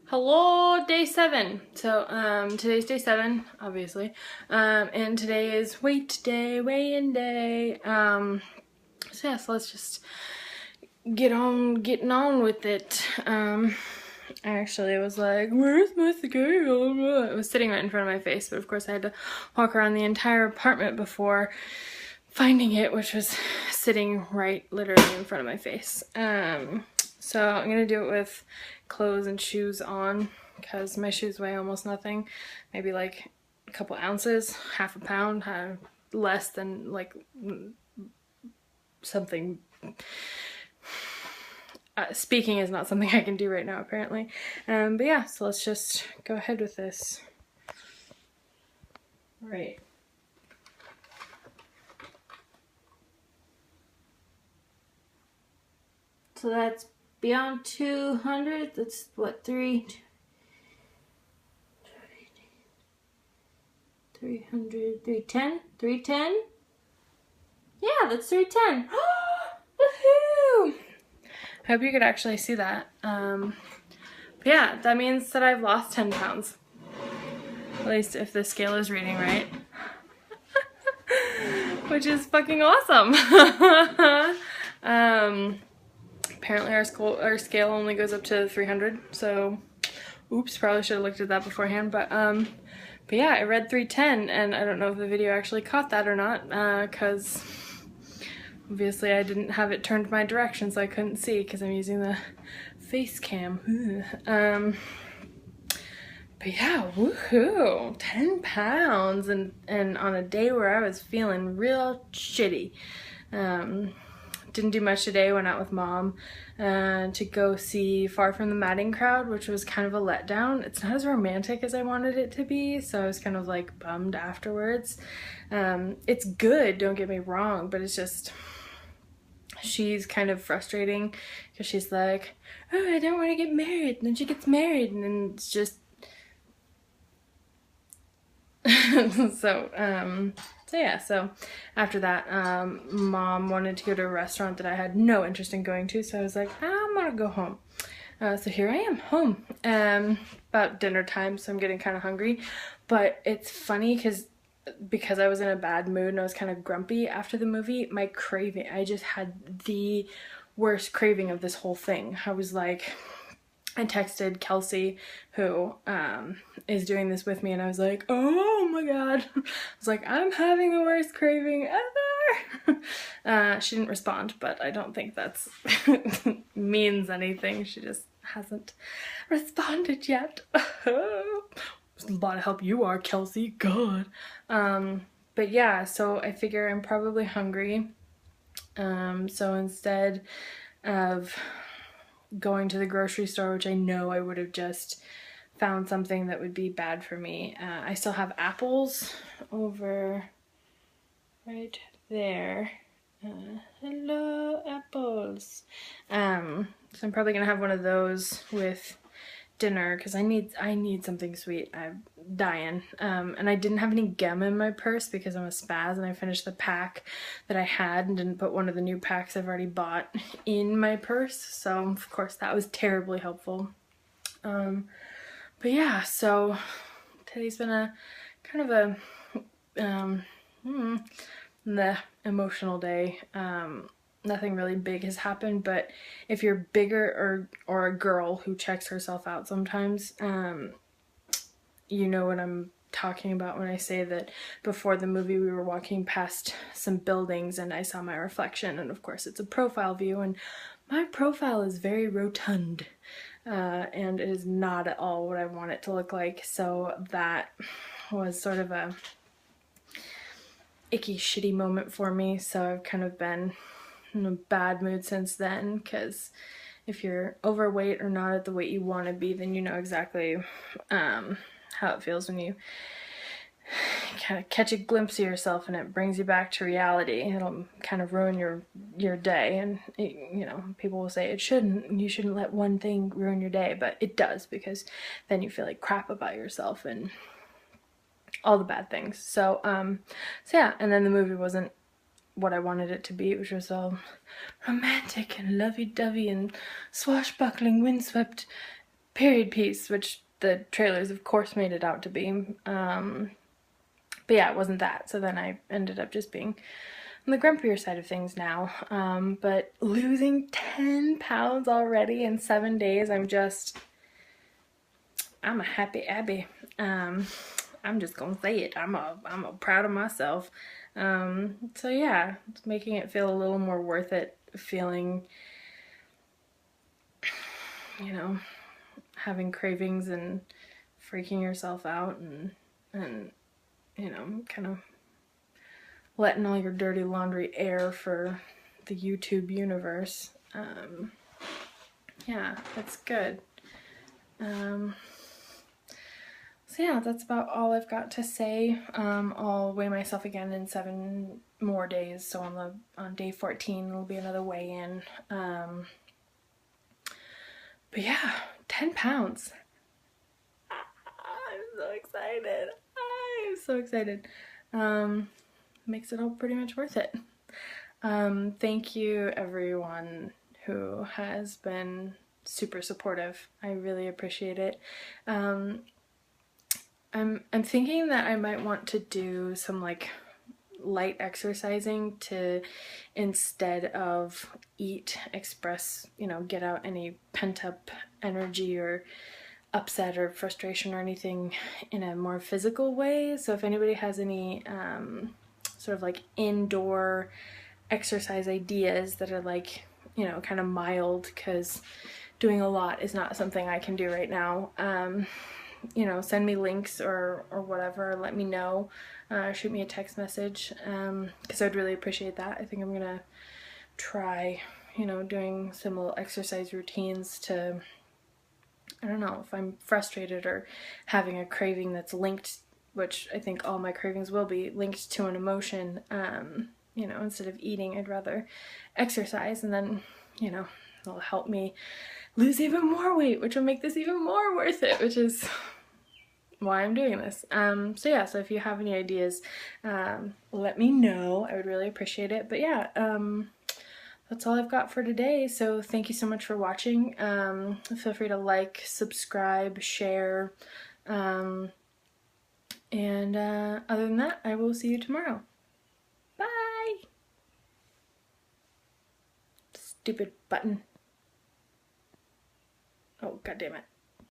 Hello, day 7. So, today's day 7, obviously. And today is weight day, weigh-in day. So yeah, so let's just getting on with it. I was like, where's my scale? It was sitting right in front of my face, but of course I had to walk around the entire apartment before finding it, which was sitting right literally in front of my face. So I'm gonna do it with clothes and shoes on because my shoes weigh almost nothing, maybe like a couple ounces, half a pound, less than like something. Speaking is not something I can do right now, apparently. But yeah, so let's just go ahead with this. Right. So that's beyond 200. That's what, 300, 310, 310? Yeah, that's 310. Woohoo! I hope you could actually see that. But yeah, that means that I've lost 10 pounds. At least if the scale is reading right. Which is fucking awesome. Apparently our scale only goes up to 300, so oops, probably should have looked at that beforehand, but yeah, I read 310, and I don't know if the video actually caught that or not, because obviously I didn't have it turned my direction, so I couldn't see, because I'm using the face cam. But yeah, woohoo, 10 pounds, and on a day where I was feeling real shitty. Didn't do much today, went out with Mom to go see Far From the Madding Crowd, which was kind of a letdown. It's not as romantic as I wanted it to be, so I was kind of like bummed afterwards. It's good, don't get me wrong, but it's just, she's kind of frustrating because she's like, oh, I don't want to get married, and then she gets married, and then it's just so after that, Mom wanted to go to a restaurant that I had no interest in going to, so I was like, I'm gonna go home. So here I am, home. About dinner time, so I'm getting kind of hungry. But it's funny because I was in a bad mood and I was kind of grumpy after the movie, my craving, I just had the worst craving of this whole thing. I was like, I texted Kelsey, who is doing this with me, and I was like, oh my god. I was like, I'm having the worst craving ever. She didn't respond, but I don't think that's means anything. She just hasn't responded yet. There's a lot of help you are, Kelsey. God. But yeah, so I figure I'm probably hungry. So instead of going to the grocery store, which I know I would have just found something that would be bad for me. I still have apples over right there. Hello, apples. So I'm probably gonna have one of those with dinner because I need something sweet. I'm dying. And I didn't have any gum in my purse because I'm a spaz and I finished the pack that I had and didn't put one of the new packs I've already bought in my purse, so of course that was terribly helpful. But yeah, so today's been a kind of the emotional day. Nothing really big has happened, but if you're bigger or a girl who checks herself out sometimes, you know what I'm talking about when I say that before the movie we were walking past some buildings and I saw my reflection, and of course it's a profile view, and my profile is very rotund, and it is not at all what I want it to look like, so that was sort of a icky shitty moment for me. So I've kind of been in a bad mood since then, because if you're overweight or not at the weight you want to be, then you know exactly how it feels when you kind of catch a glimpse of yourself and it brings you back to reality. It'll kind of ruin your day, and you know, people will say you shouldn't let one thing ruin your day, but it does, because then you feel like crap about yourself and all the bad things. So yeah, and then the movie wasn't what I wanted it to be, which was all romantic and lovey-dovey and swashbuckling, windswept period piece, which the trailers of course made it out to be. But yeah, it wasn't that. So then I ended up just being on the grumpier side of things now. But losing 10 pounds already in 7 days, I'm a happy Abby. I'm just gonna say it. I'm proud of myself. So yeah, it's making it feel a little more worth it, feeling, you know, having cravings and freaking yourself out and you know, kind of letting all your dirty laundry air for the YouTube universe. Yeah, that's good. So yeah, that's about all I've got to say. I'll weigh myself again in 7 more days. So on day 14 will be another weigh-in. But yeah, 10 pounds. I'm so excited. I'm so excited. Makes it all pretty much worth it. Thank you everyone who has been super supportive. I really appreciate it. I'm thinking that I might want to do some like light exercising to, instead of eat, express, you know, get out any pent up energy or upset or frustration or anything in a more physical way. So if anybody has any sort of like indoor exercise ideas that are like, you know, kind of mild, because doing a lot is not something I can do right now, you know, send me links or whatever, let me know, shoot me a text message, because I'd really appreciate that. I think I'm gonna try, you know, doing some little exercise routines to, I don't know, if I'm frustrated or having a craving that's linked, which I think all my cravings will be linked to an emotion, you know, instead of eating, I'd rather exercise, and then, you know, it'll help me lose even more weight, which will make this even more worth it, which is why I'm doing this. So yeah, so if you have any ideas, let me know. I would really appreciate it. But yeah, that's all I've got for today. So thank you so much for watching. Feel free to like, subscribe, share, and other than that, I will see you tomorrow. Bye! Stupid button. Oh, god damn it.